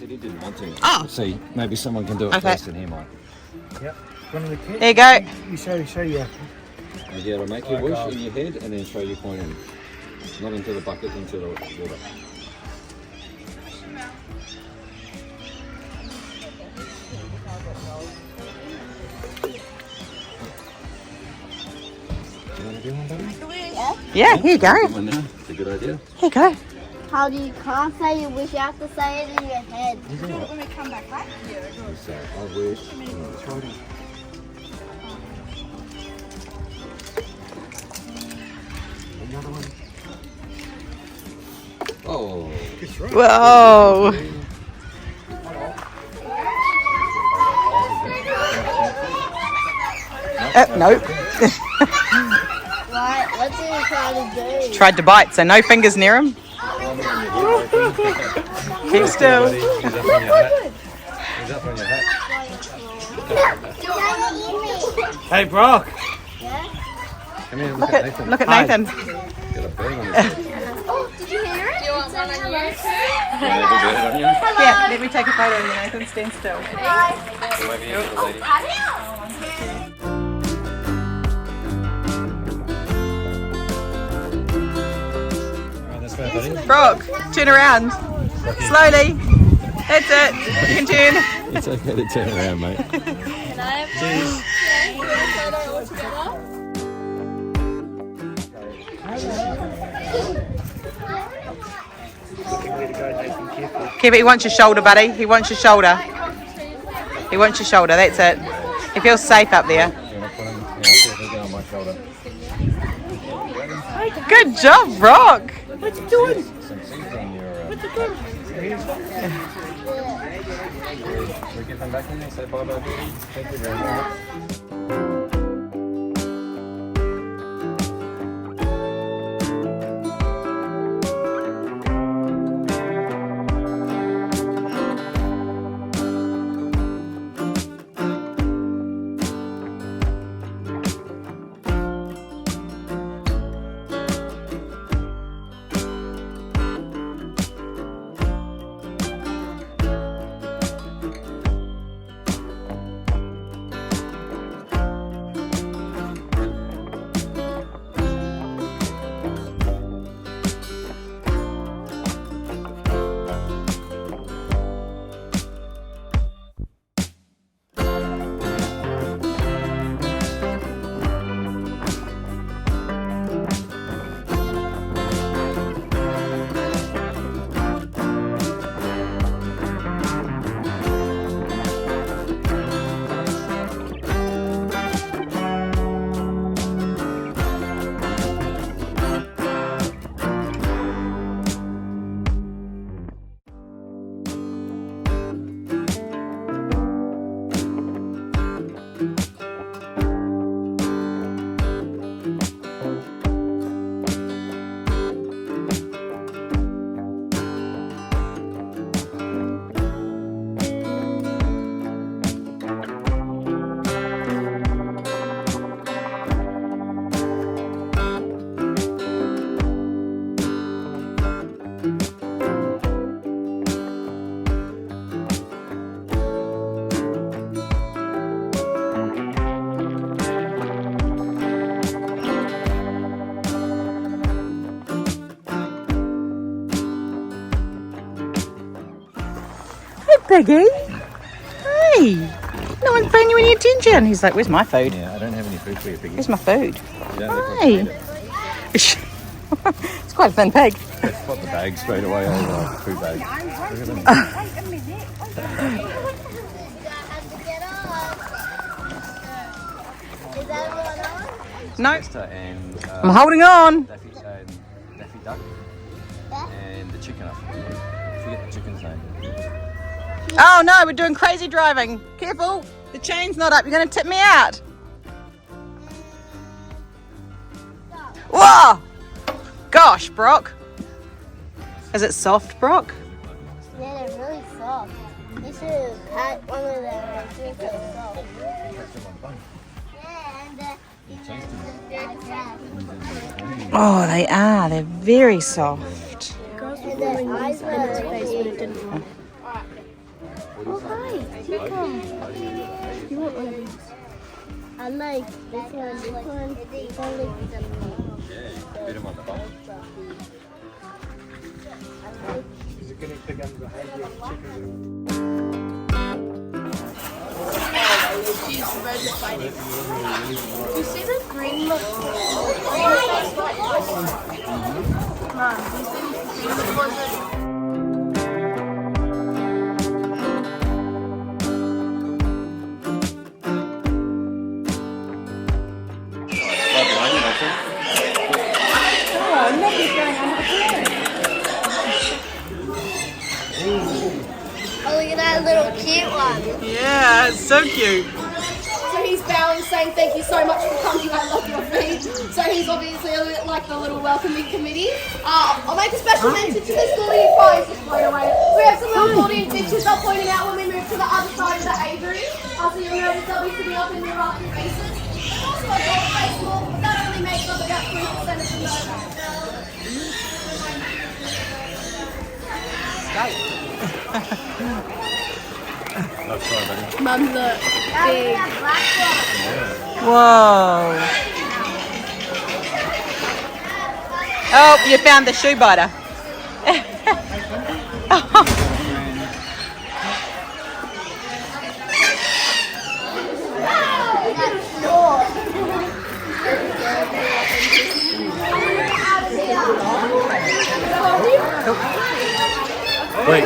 said he didn't want to. Oh. See, maybe someone can do it first and he might. Yep. One of the kids. There you go. You show you. Yeah, to make your wish in your head and then throw your coin in. Not into the bucket, into the water. Yeah, here you go. It's a good idea. Here you go. How do you can't say your wish, you have to say it in your head. Do it when we come back, right? So, I wish. Another one. Oh. Whoa. Nope. Right, what did you try to do? Tried to bite, so no fingers near him. Keep still. He's up on your hat. He's up on your hat. Hey, Brock. Come here, look at Nathan. Look at Nathan. Got a bird on his head. Oh, did you hear it? Do you want one on you? There's a bird on you. Yeah, let me take a photo of you, Nathan. Stand still. Come over here to the lady. Alright, that's fair, buddy. Brock, turn around. Slowly. That's it. You can turn. It's okay to turn around, mate. Can I have a photo all together? Keep it. He wants your shoulder, buddy. He wants your shoulder. He wants your shoulder. That's it. He feels safe up there. You want to put him? Yeah, see if he'll get on my shoulder. Good job, Brock. What you doing? Some seeds on your... What you doing? we get them back in there, say bye-bye, baby. Thank you very much. Peggy. Hey. No one's paying you any attention. He's like, where's my food? Yeah, I don't have any food for you, Piggy. Where's my food? You don't look like Hey. you need it. It's quite a thin pig. Let's spot the bag straight away over the food bag. Look at them. Is that everyone on? No. And, I'm holding on. Daffy Duck and the chicken. I forget the chicken's name. Oh no, we're doing crazy driving. Careful. The chain's not up. You're going to tip me out. Whoa! Gosh, Brock. Is it soft, Brock? Yeah, they're really soft. You should have had one of them. They're so soft. Yeah, and Oh, they are. They're very soft. and the eyes are Oh, hi. Come. You want one of these? I like this one, this one. This one looks Get him on the bum. Is it going to pick up the behavior of chickens? You see the green look? Mom, do you see the green ones? Oh, look at that little cute one. Yeah, it's so cute. So he's bowing, saying thank you so much for coming. I love your feet. So he's obviously a bit like the little welcoming committee. I'll make a special mention to the schooling prize just right away. We have some little audience pictures I'll point it out when we move to the other side of the aviary. So you'll notice they'll be sitting up in the rafters faces. There's also a gold face wall, but that only makes up about 3% of the logo. That's right, buddy. Mum's the big. Whoa. Oh, you found the shoe biter. Wait,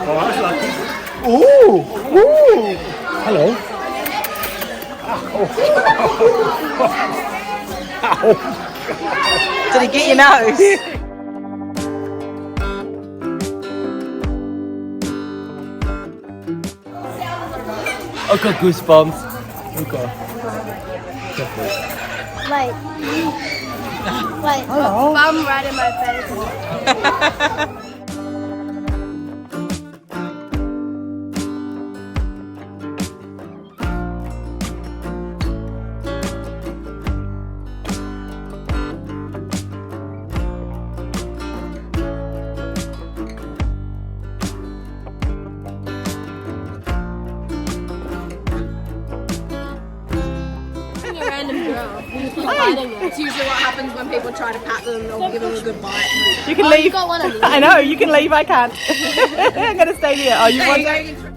Oh, that's lucky. Ooh! Ooh! Hello. Did he get your nose? I've got goosebumps. Okay. Like, bum right in my face. It's usually what happens when people try to pat them or give them a good bite. You can leave. You got one of these. I know, you can leave, I can't. I'm going to stay here. Oh, you There want you go.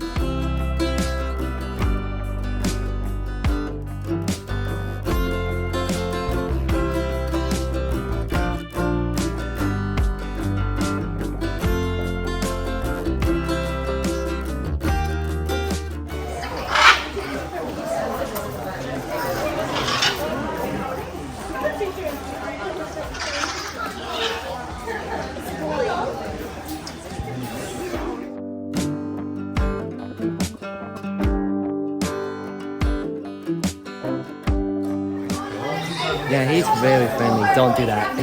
Yeah, he's very friendly. Don't do that.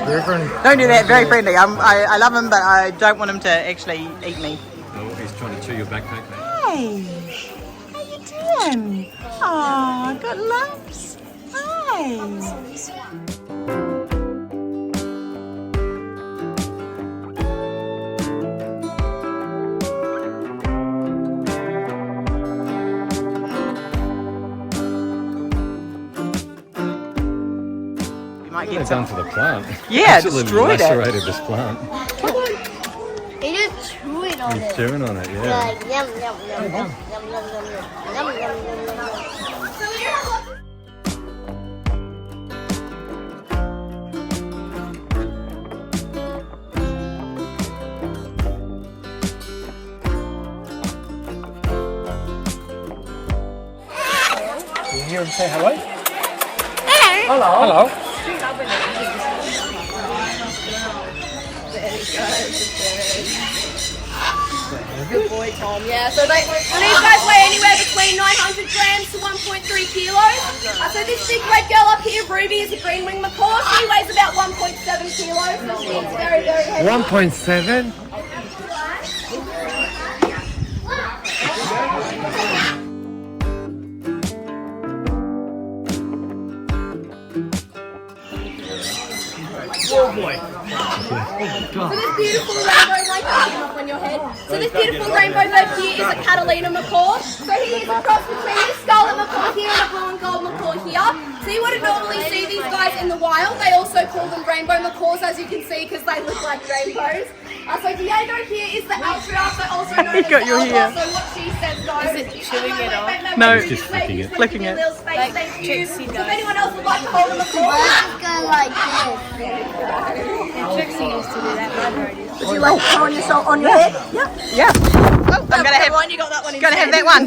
Very friendly. Don't do that. Very friendly. I love him, but I don't want him to actually eat me. Oh, he's trying to chew your backpack, mate. Hey, how you doing? Oh, got lumps. Hi. You might What get have they done some. to the plant? Yeah, Absolutely destroyed it. lacerated this plant. He just chewing on He's it. chewing on it, yeah. Like, yum, yum, yum, yum, yum, yum, yum, yum, yum, yum, yum, yum. You hear him say hello? Hello. Hello. Good boy, Tom. Yeah, so these guys weigh anywhere between 900 grams to 1.3 kilos. So this big red girl up here, Ruby, is a green wing macaw. She weighs about 1.7 kilos, so she's very, very heavy. 1.7? Oh boy. So this beautiful rainbow, like up on your head. So this beautiful rainbow bird here is a Catalina macaw. So he is a cross between this scarlet macaw here and a blue and gold macaw here. So you wouldn't normally see these guys in the wild. They also call them rainbow macaws, as you can see, because they look like rainbows. So Diego here is the altria, so also known as got your Alba. hair. So what she says goes. Is it chewing it off? No, It's just flicking it. Flicking it. Like thank you. So if anyone else would like to hold a macaw. Let's go like Trixie used to do that. My already. Would you like to on yourself on your head? Yep. Yeah. Oh, I'm gonna have one. You got that one. Gonna have that one.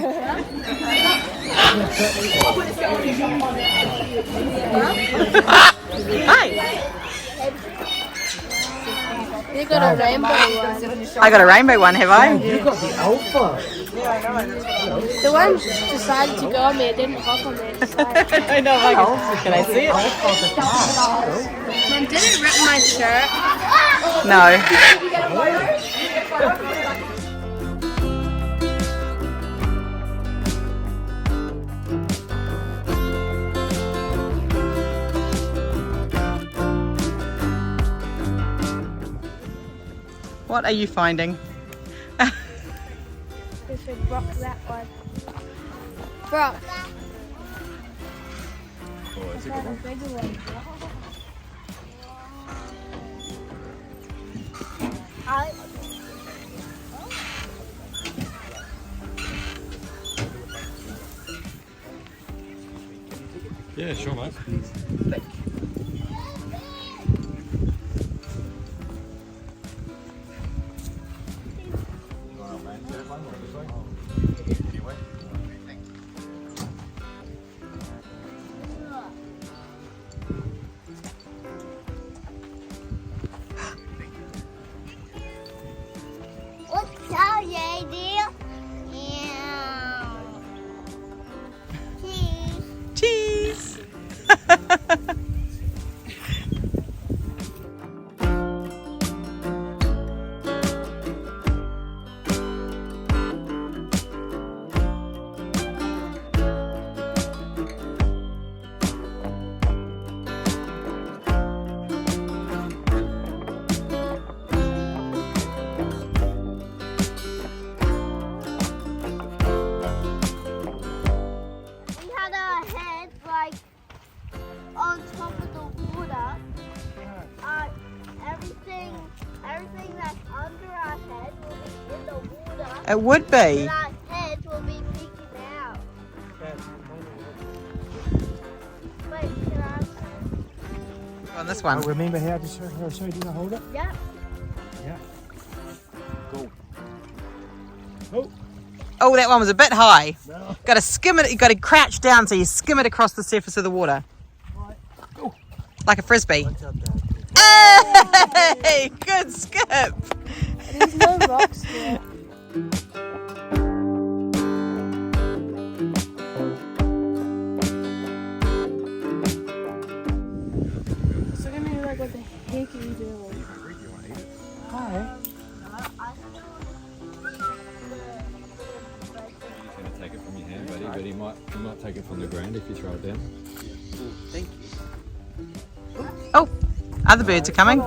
Hi. You got a rainbow one. I got a rainbow one, have I? You got the alpha. The one decided to go on me. It didn't hop on me. It decided. I know. Can I see it? Mom, did it rip my shirt? No. What are you finding? We should rock that one. Rock. Oh, it's a good one. Bigger one. Yeah, sure, mate. What's up, dear? Yeah. Cheese. Cheese. We had our head like on top of the water. Everything that's under our head will be in the water. It would be. And our head will be peeking out. Wait, can I? On this one. Remember how to show you to hold it? Yep. Yeah. Go. Oh. Oh, that one was a bit high. No. Got to skim it. You got to crouch down so you skim it across the surface of the water, Go. like a frisbee. What's up, Dad? Hey, good skip. There's no rocks here. So gonna be like, what the heck are you doing? Hi. He's going to take it from your hand, buddy, but he might take it from the ground if you throw it down. Thank you. Oh, other birds are coming.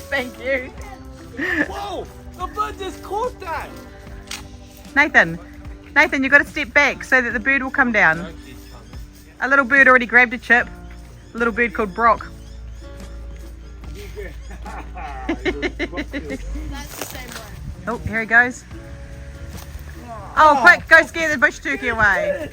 Thank you. Whoa! The bird just caught that! Nathan, you've got to step back so that the bird will come down. A little bird already grabbed a chip. A little bird called Brock. That's the same one. Oh, here he goes. Oh, quick, go scare the bush turkey away.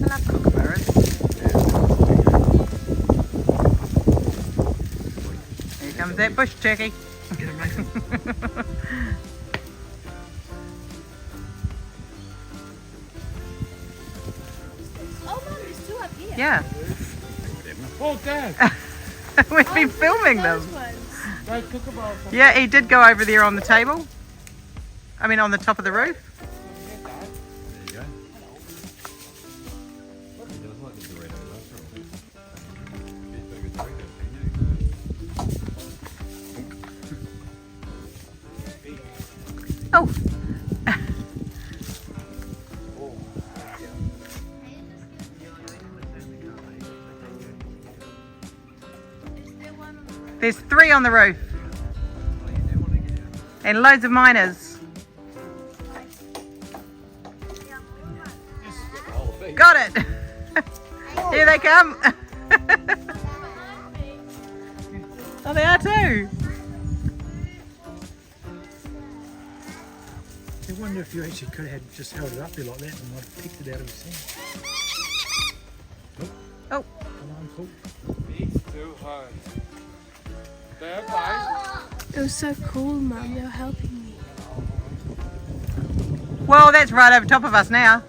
I love kookaburras. Here comes that bush turkey. Get him, Nathan. Oh, Mom, there's two up here. Yeah, Oh, Dad! we've been filming them. Those ones. Dad, kookaburra. Yeah, he did go over there on the table. I mean, on the top of the roof. There you go. He does like the Dorito, that's right. Oh. There's 3 on the roof. And loads of miners. Got it. Here they come. Oh, they are too. I wonder if you actually could have just held it up there like that and I'd have picked it out of his hand. Oh. Alarm call. It was so cool, Mum. They were helping me. Well, that's right over top of us now.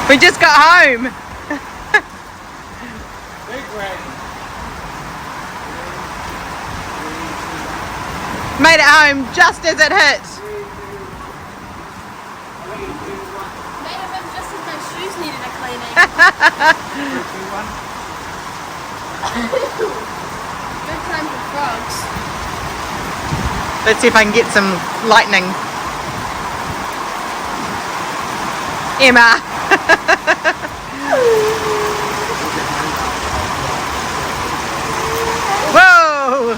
We just got home. Made it home just as it hit. Made it home just as my shoes needed a cleaning. Good time for frogs. Let's see if I can get some lightning. Emma. Whoa!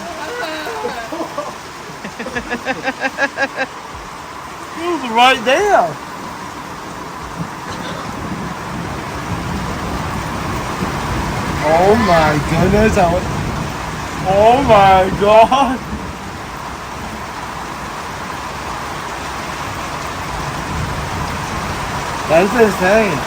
It was right there. Oh my goodness. Oh my god. That's insane.